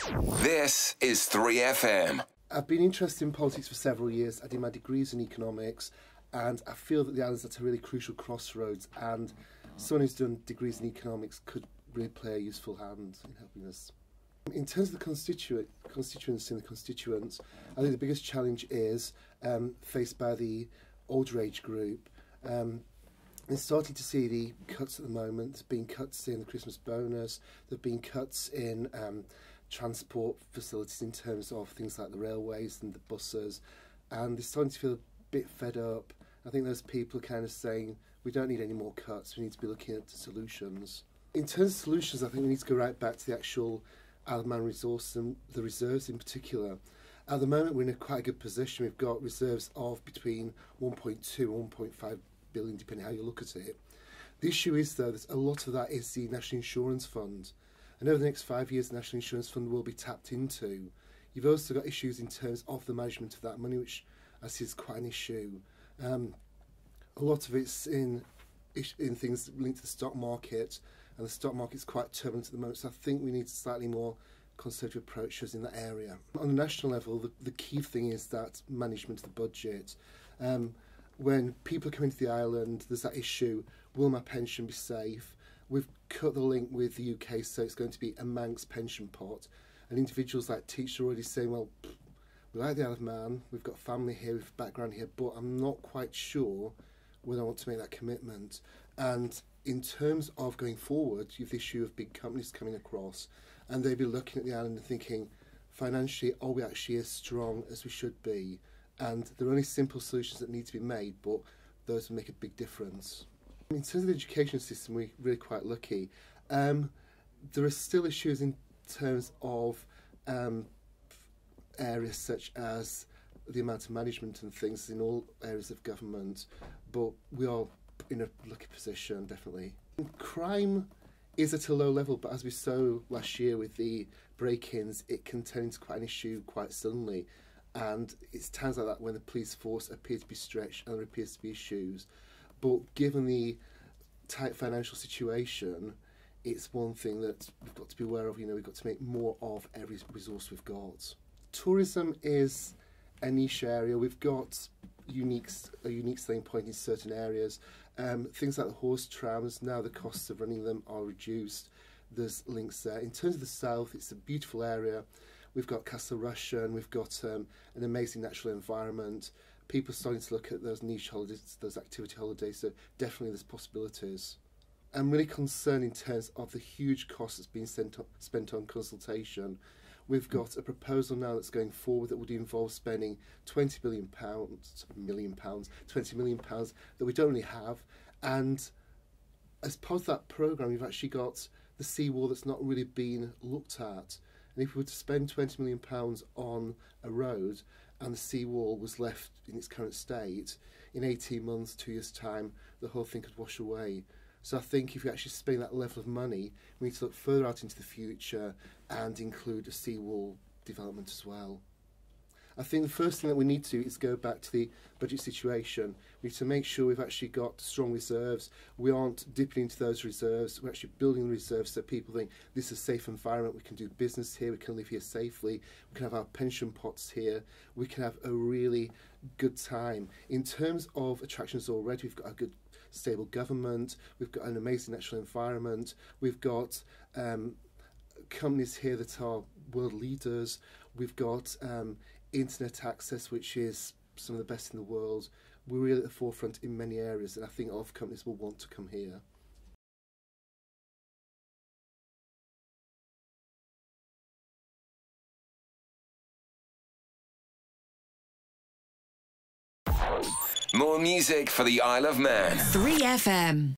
This is 3FM. I've been interested in politics for several years. I did my degrees in economics, and I feel that the island's at a really crucial crossroads, and someone who's done degrees in economics could really play a useful hand in helping us. In terms of the constituency and the constituents, I think the biggest challenge is faced by the older age group. They're starting to see the cuts at the moment. There's been cuts in the Christmas bonus, there have been cuts in transport facilities in terms of things like the railways and the buses, and they're starting to feel a bit fed up. I think those people are kind of saying, we don't need any more cuts, we need to be looking at solutions. In terms of solutions, I think we need to go right back to the actual Isle of Man resource and the reserves in particular. At the moment, we're in a quite a good position. We've got reserves of between 1.2 and 1.5 billion, depending how you look at it. The issue is, though, that a lot of that is the National Insurance Fund. And over the next 5 years, the National Insurance Fund will be tapped into. You've also got issues in terms of the management of that money, which I see is quite an issue. A lot of it's in things linked to the stock market, and the stock market's quite turbulent at the moment, so I think we need a slightly more conservative approaches in that area. On the national level, the key thing is that management of the budget. When people come into the island, there's that issue, will my pension be safe? We've cut the link with the UK, so it's going to be a Manx pension pot. And individuals like teachers are already saying, well, we like the Isle of Man, we've got family here, we've background here, but I'm not quite sure whether I want to make that commitment. And in terms of going forward, you have the issue of big companies coming across, and they'll be looking at the island and thinking, financially, are we actually as strong as we should be? And there are only simple solutions that need to be made, but those will make a big difference. In terms of the education system, we're really quite lucky. There are still issues in terms of areas such as the amount of management and things in all areas of government, but we are in a lucky position, definitely. Crime is at a low level, but as we saw last year with the break-ins, it can turn into quite an issue quite suddenly. And it's times like that when the police force appears to be stretched and there appears to be issues. But given the tight financial situation, it's one thing that we've got to be aware of. You know, we've got to make more of every resource we've got. Tourism is a niche area. We've got a unique selling point in certain areas. Things like the horse trams, now the costs of running them are reduced. There's links there. In terms of the south, it's a beautiful area. We've got Castle Rushen, we've got an amazing natural environment. People are starting to look at those niche holidays, those activity holidays, so definitely there's possibilities. I'm really concerned in terms of the huge cost that's being spent on consultation. We've got a proposal now that's going forward that would involve spending £20 million that we don't really have. And as part of that programme, we've actually got the seawall that's not really been looked at. And if we were to spend £20 million on a road and the seawall was left in its current state, in 18 months, 2 years' time, the whole thing could wash away. So I think if you actually spend that level of money, we need to look further out into the future and include a seawall development as well. I think the first thing that we need to do is go back to the budget situation. We need to make sure we've actually got strong reserves. We aren't dipping into those reserves. We're actually building reserves so people think this is a safe environment. We can do business here. We can live here safely. We can have our pension pots here. We can have a really good time. In terms of attractions already, we've got a good stable government. We've got an amazing natural environment. We've got companies here that are world leaders. We've got internet access, which is some of the best in the world. We're really at the forefront in many areas, and I think a lot of companies will want to come here. More music for the Isle of Man. 3FM.